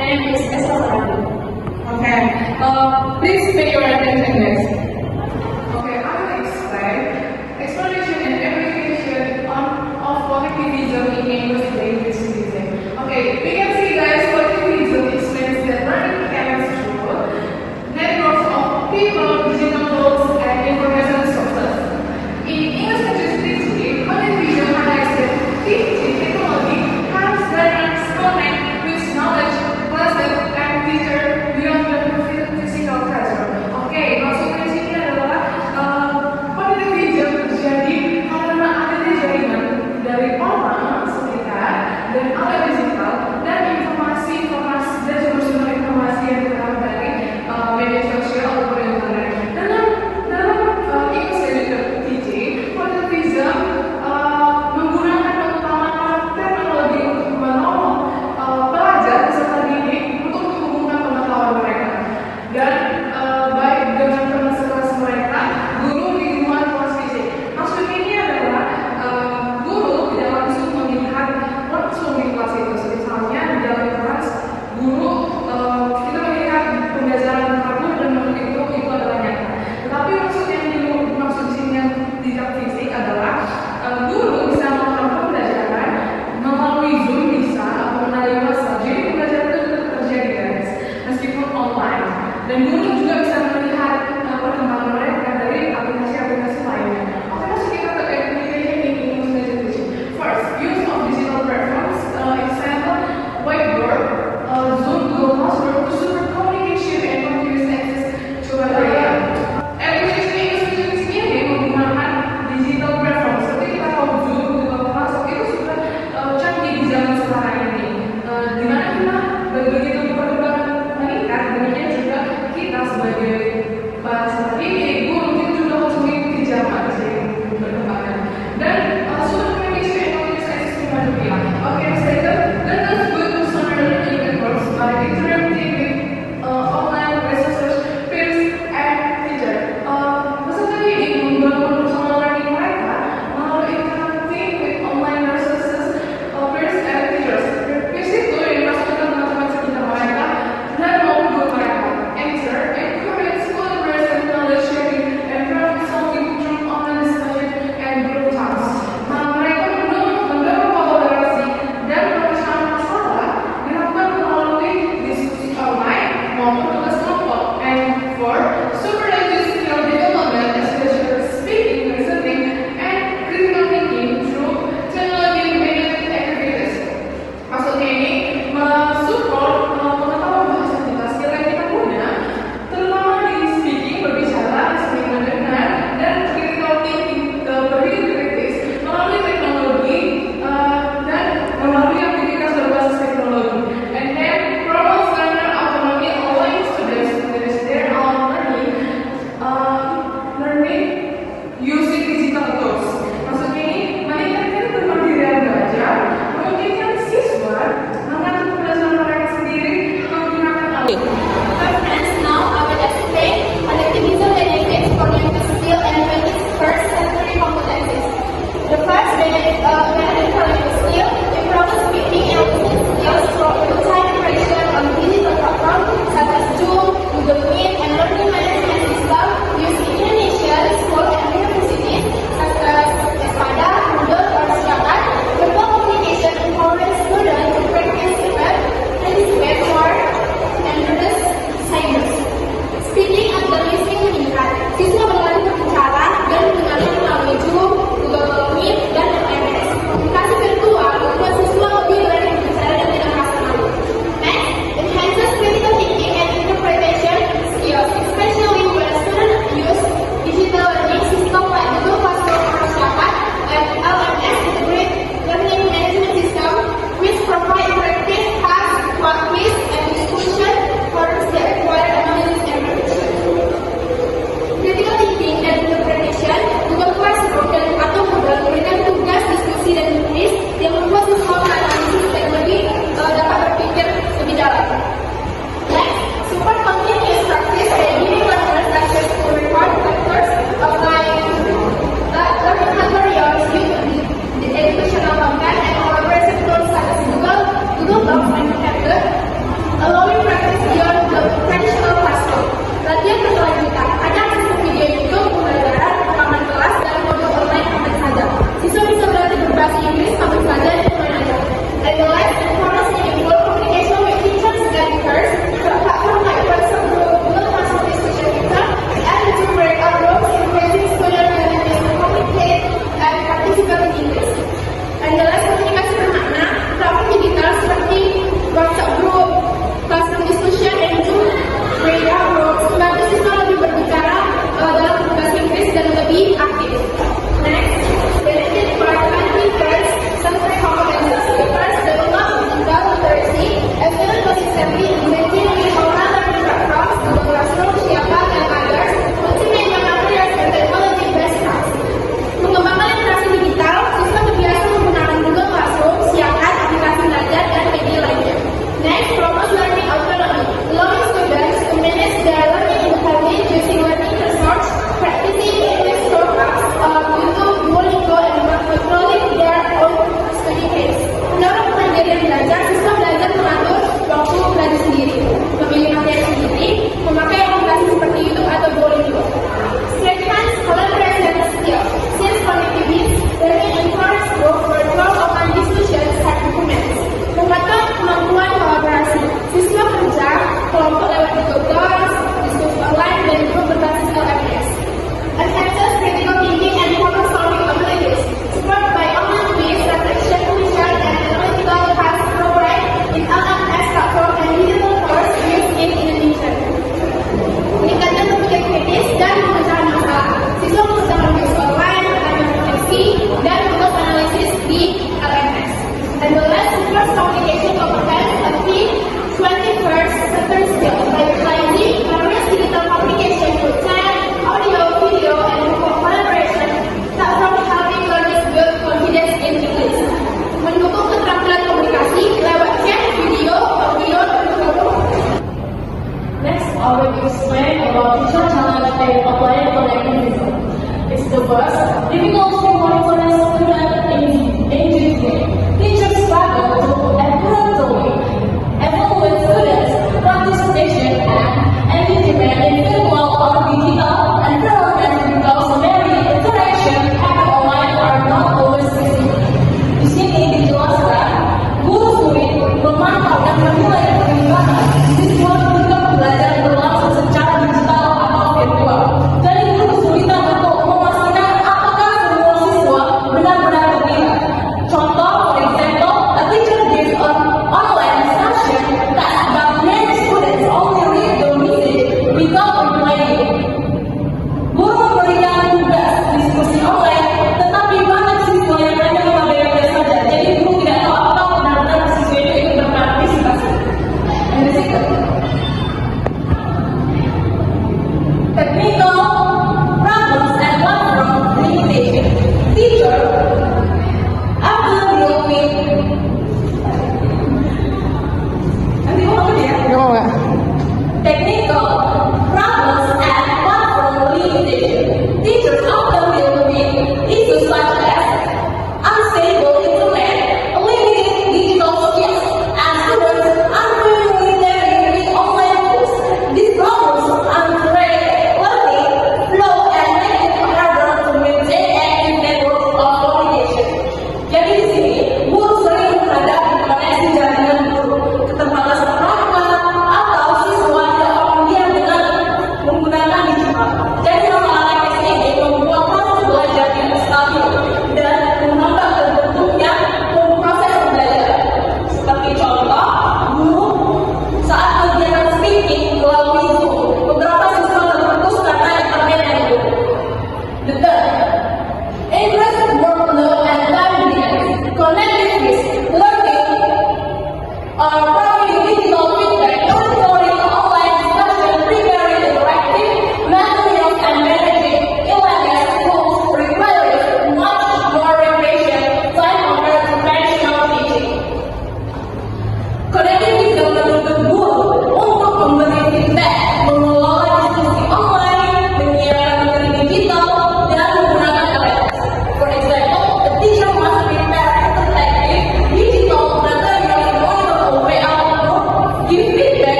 My name is Esther Faradi. Okay. Please pay your attention next. Okay, I will explain explanation and application of positivism in English language citizen. Okay, we can see guys, positivism explains the learning habits through networks of people, digital tools, and information sources. In English language citizen, positivism highlights that teaching technology helps learners connect with knowledge, classes, and teacher beyond the physical classroom. Oke, maksudnya di sini adalah positivism terjadi karena adanya jaringan dari orang sekitar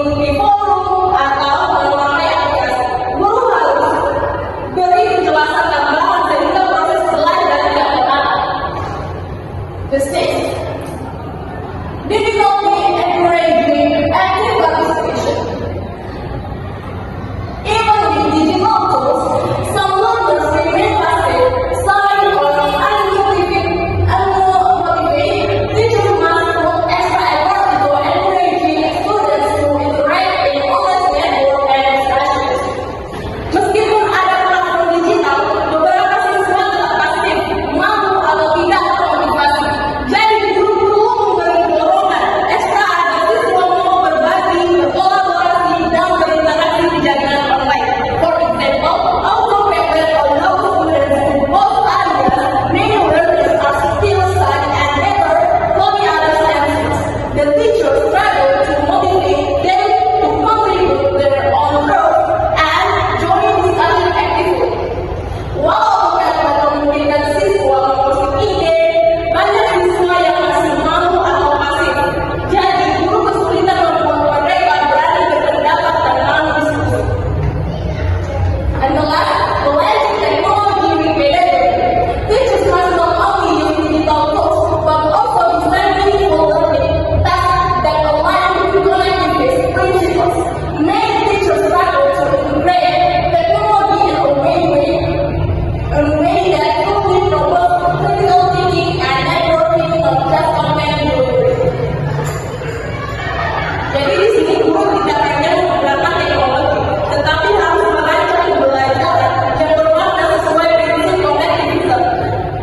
mengikuti forum atau melalui aplikasi. Guru harus beri penjelasan tambahan sehingga proses belajar tidak terlambat. The sixth, difficulty encouraging active participation. Even with digital tools, some learners remain passive, silent, or unmotivated. Teachers must put extra effort into encouraging students to interact in online network and discussions. Meskipun ada platform digital, beberapa siswa tetap pasif, malu atau tidak termotivasi. Jadi guru perlu memberi dorongan ekstra agar siswa mau berbagi, berkolaborasi, dan berinteraksi di jaringan online. For example, although parents allow students to post ideas, many learners are still shy and never fully understand this. The teachers struggle to motivate them to contribute their own growth and join discussion actively. Walau bukan pada memungkinkan siswa memposting ide, banyak siswa yang masih malu atau pasif. Jadi guru kesulitan membuat mereka berani berpendapat dan mau diskusi. And the last, leveraging technology repeatedly. Teachers must not only use digital tools, but also design meaningful learning tasks that align with collective-based principles. Many teachers struggle to integrate technology in a way that fully promotes critical thinking and networking, not just online delivery. Jadi di sini guru tidak hanya menggunakan teknologi, tetapi harus merancang pembelajaran yang bermakna sesuai prinsip konektivitas.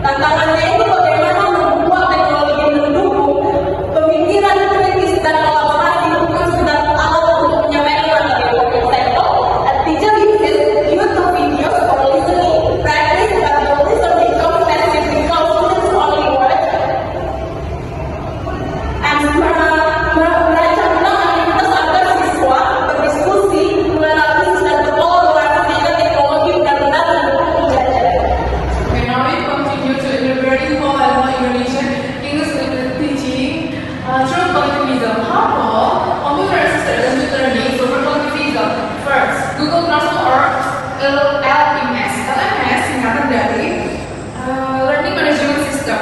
Tantangannya itu bagaimana membuat teknologi mendukung pemikiran kritis dan kolaborasi, bukan sekedar alat untuk menyampaikan materi. For example, a teacher uses YouTube videos for listening practice, but the listening becomes passive because students only watch. And merancang ulang aktivitas agar siswa berdiskusi, menganalisis, dan berkolaborasi sehingga teknologi benar-benar mendukung pembelajaran. Okay, now we continue to integrating Poland Indonesian English teaching through collectivism. How computer assisted language learning over collectivism? First, Google Classroom or LMS. LMS singkatan dari Learning Management System.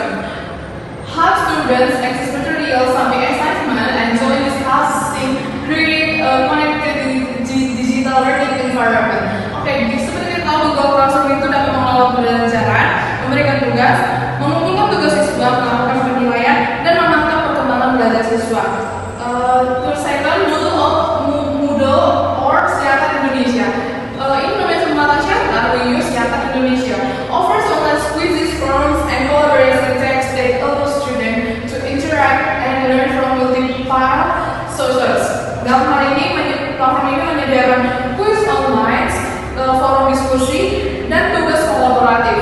How students access material, sampai assignment, and join discussing, create a connected digital learning environment. Oke, seperti kita tahu Google Classroom itu dapat mengelola pembelajaran, memberikan tugas, mengumpulkan tugas siswa, melakukan penilaian, dan memantau perkembangan belajar siswa. Terus second, Moodle or Siakat Indonesia. Ini namanya jembatan Siakat, we use Siakat Indonesia. Offers online quizzes, forums, and collaboration text that allow students to interact and learn from multiple sources. Dalam hal ini, platform ini menyediakan quiz online, forum diskusi, dan tugas kolaboratif.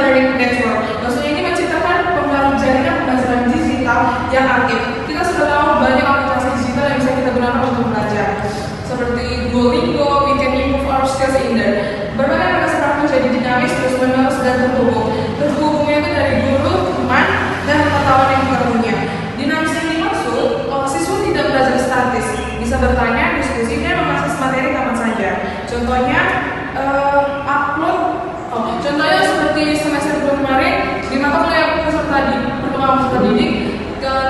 learning network. Maksudnya ini menciptakan pengaruh jaringan pembelajaran digital yang aktif. Kita sudah tahu banyak aplikasi digital yang bisa kita gunakan untuk belajar, seperti Duolingo. We can improve our skills in there. Berbagai aplikasi dapat menjadi dinamis, terus-menerus dan terhubungnya itu dari guru, teman, dan pengetahuan yang diperlunya. Dinamis yang dimaksud, siswa tidak belajar statis, bisa bertanya, diskusi, dan mengakses materi kapan saja. Contohnya, contohnya seperti semester kemarin di mata kuliah peserta perkembangan peserta didik,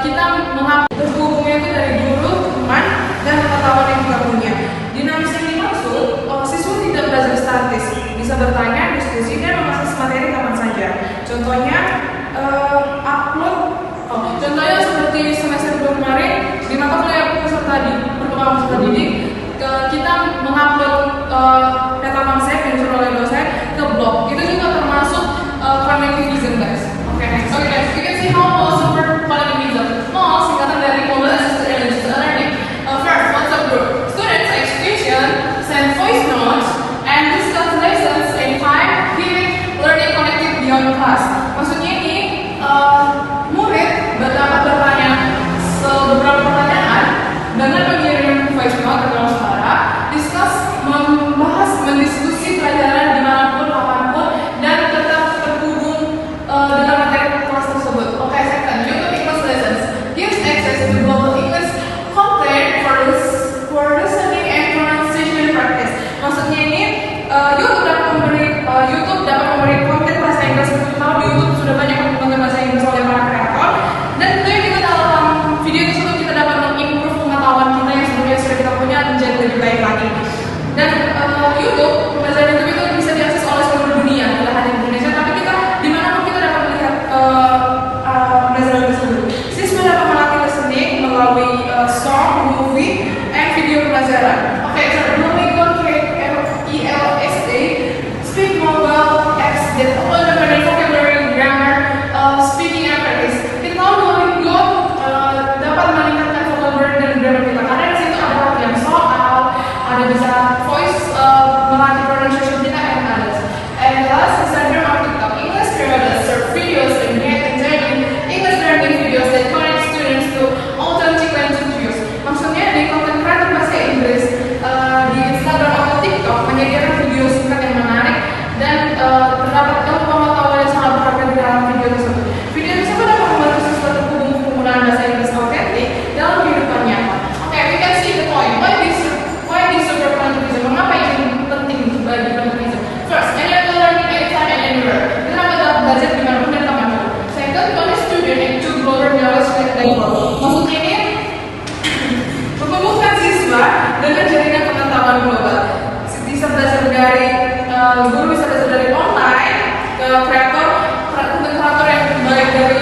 kita mengupload terhubungnya itu dari guru, teman, dan pengetahuan yang diperlunya. Dinamis yang dimaksud, siswa tidak belajar statis, bisa bertanya, diskusi, dan mengakses materi kapan saja. Contohnya, contohnya seperti semester kemarin di mata kuliah peserta perkembangan peserta didik, kita mengupload rekaman saya yang disuruh oleh dosen ke blog. Itu juga termasuk connectivism, guys. Okay, next. Okay, guys, you can see how MOL support connectivism. MOL singkatan dari Mobile Assisted and Digital Learning. First, WhatsApp group. Students exchange, send voice notes, and discuss lessons in time, keeping learning connected beyond class. Maksudnya ini murid dapat bertanya beberapa pertanyaan dengan mengirim voice note atau suara, mendiskusi pelajaran dimanapun, kapanpun, dan tetap terhubung dengan materi kelas tersebut. Okay, second, YouTube English Lessons gives access to global English content for listening and pronunciation practice. Maksudnya ini YouTube dapat memberi konten bahasa Inggris. Kita tahu di YouTube sudah banyak konten bahasa Inggris oleh para kreator, dan tentunya juga dalam video tersebut kita dapat mengimprove pengetahuan kita yang sebelumnya sudah kita punya menjadi lebih baik lagi. Dan YouTube, pembelajaran YouTube itu bisa diakses oleh seluruh dunia, tidak hanya di Indonesia, tapi kita dimanapun kita dapat melihat pembelajaran tersebut. Siswa dapat melatih listening melalui song, movie, and video pembelajaran. Oke, Duolingo ELSA, speak mobile apps that all the vocabulary, grammar, speaking and practice. Kita tahu Duolingo dapat meningkatkan vocabulary dan grammar kita. Karena di situ ada latihan soal, ada bisa voice, melatih pronunciation kita, and others. And last, the center of TikTok English creators serve videos and get entertaining English learning videos that connect students to authentic language use. Maksudnya di konten kreator bahasa Inggris di Instagram atau TikTok menyediakan video singkat yang menarik dan terdapat ilmu pengetahuan yang sangat berharga di dalam video tersebut. Video tersebut dapat membantu siswa terhubung penggunaan bahasa Inggris autentik dalam kehidupan nyata. Okay, we can see the point. Why this super connectivism? Mengapa ini penting bagi connectivism? First, enable learning anytime and anywhere. Kita dapat belajar dimanapun dan kapanpun. Second, connect student into global knowledge network. Maksudnya ini menghubungkan siswa dengan jaringan pengetahuan global. Bisa belajar dari guru, bisa belajar dari online, kreator yang baik dari